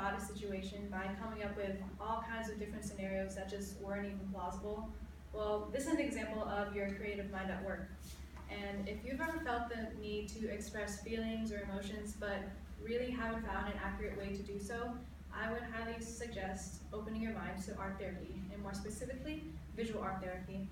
about a situation by coming up with all kinds of different scenarios that just weren't even plausible. Well, this is an example of your creative mind at work. And if you've ever felt the need to express feelings or emotions, but really haven't found an accurate way to do so, I would highly suggest opening your mind to art therapy, and more specifically, visual art therapy.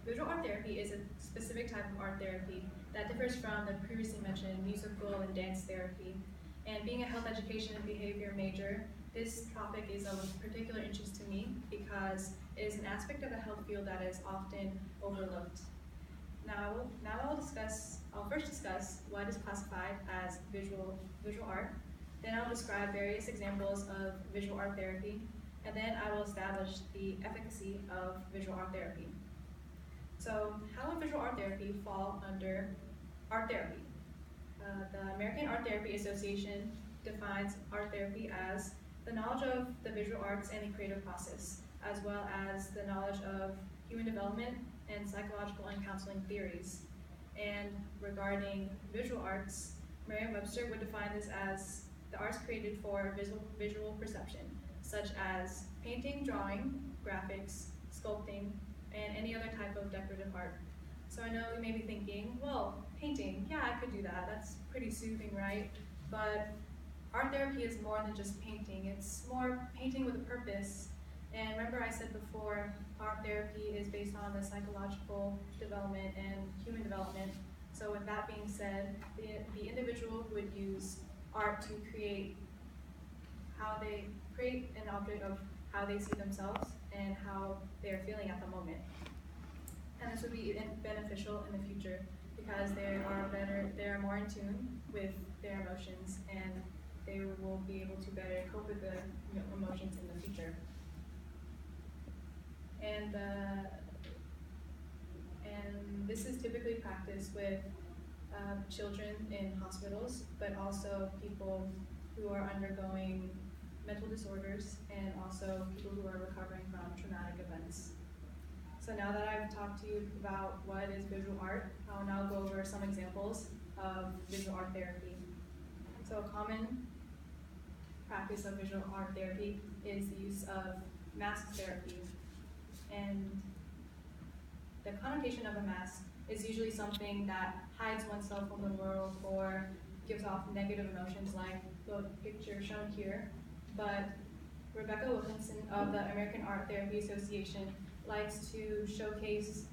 Visual art therapy is a specific type of art therapy that differs from the previously mentioned musical and dance therapy. And being a health education and behavior major, this topic is of particular interest to me because it is an aspect of the health field that is often overlooked. I'll first discuss what is classified as visual art. Then I'll describe various examples of visual art therapy, and then I will establish the efficacy of visual art therapy. So, how would visual art therapy fall under art therapy? The American Art Therapy Association defines art therapy as the knowledge of the visual arts and the creative process, as well as the knowledge of human development and psychological and counseling theories. And regarding visual arts, Merriam-Webster would define this as the arts created for visual perception, such as painting, drawing, graphics, sculpting, and any other type of decorative art. So I know you may be thinking, well, painting, yeah, I could do that. That's pretty soothing, right? But art therapy is more than just painting. It's more painting with a purpose. And remember I said before, art therapy is based on the psychological development and human development. So with that being said, the individual would use art to create an object of how they see themselves and how they're feeling at the moment. And this would be beneficial in the future because they are more in tune with their emotions, and they will be able to better cope with the emotions in the future. And this is typically practiced with children in hospitals, but also people who are undergoing mental disorders and also people who are recovering from traumatic events. So now that I've talked to you about what is visual art, I'll now go over some examples of visual art therapy. So a common practice of visual art therapy is the use of mask therapy. And the connotation of a mask is usually something that hides oneself from the world or gives off negative emotions like the picture shown here. But Rebecca Wilkinson of the American Art Therapy Association likes to showcase